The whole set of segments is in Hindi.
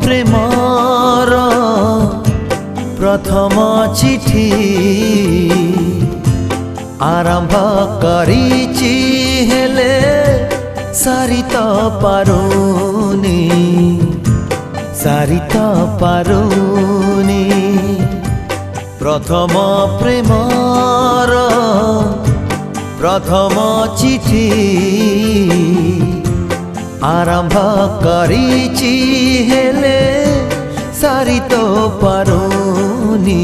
प्रेमर प्रथम चिठी आरंभ करिछि हेले सारी तो पारुनी प्रथम प्रेमर प्रथम चिठी आरंभ करिछि हेले सारी तो पारुनी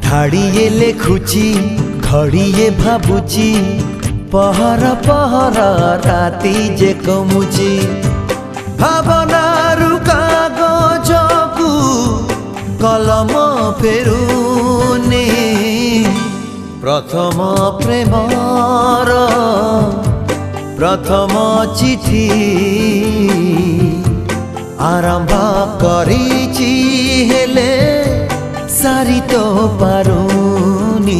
धाड़िए लेखुची घड़िए भाबुची पहर पहर राती जे कमुची भावनारु कागजकु कलम फेरुनी प्रथम प्रेमर प्रथम चिठी आरंभ करिछि हेले सारी तो पारुनी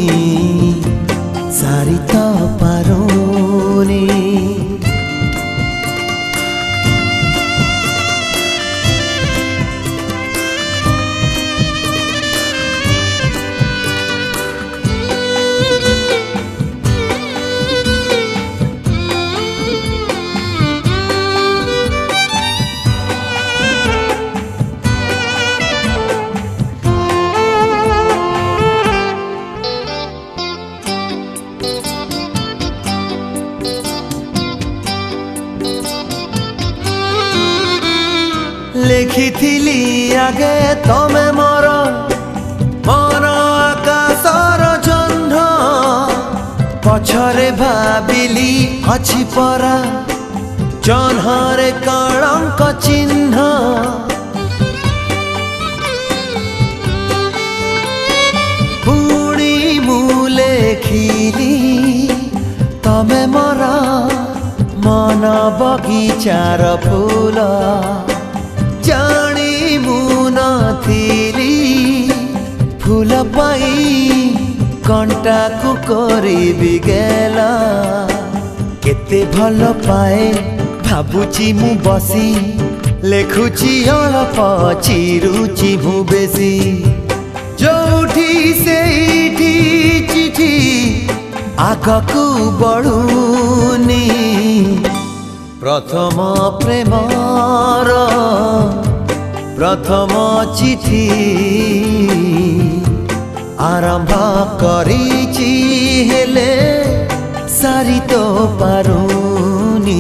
लिखिथिली आगे तमे मोर मन आकाशर जह्न पछरे भाबिली अछि परा जह्नरे कलंक चिन्ह पुणी मु लेखिली तमे मोर मन बगीचार फूल जानी मुनथिली फूल पाई कंटा को करी गेला केते भल पाए भाबुची मु बसी लेखुची अल्प चिरुची मु बेसी जोठी सेठी चिठी आगकु बढुनी प्रथम प्रेमर प्रथम चिठी आरंभ करिछि हेले सारी तो पारुनी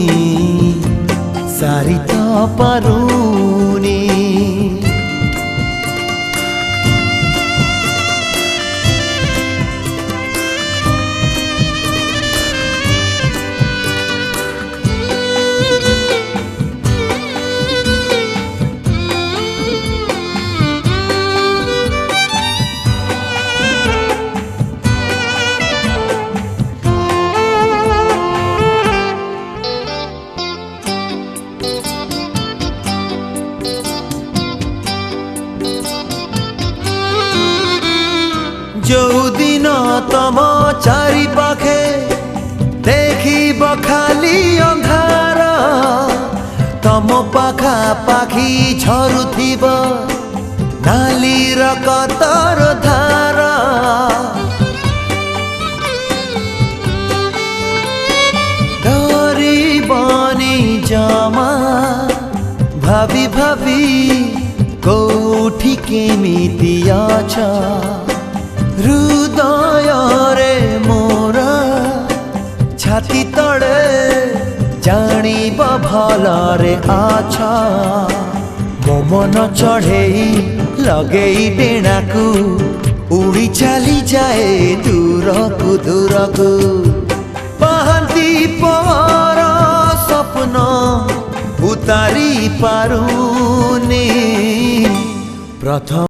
जो दिन तम चारि पाखे देखिब खाली अंधार तम पाखा पाखी झरुथिब नालीर कतर धार डरिबनी जमा भाभी भाभी कोठी केमिति अछ हृदय रे मोरा छाती तले जानिब भल रे आछा मो मन चढ़े लगेई बेणाकू उड़ी चली जाए दूरकू पाहती पर स्वप्न उतारी पारुनी प्रथम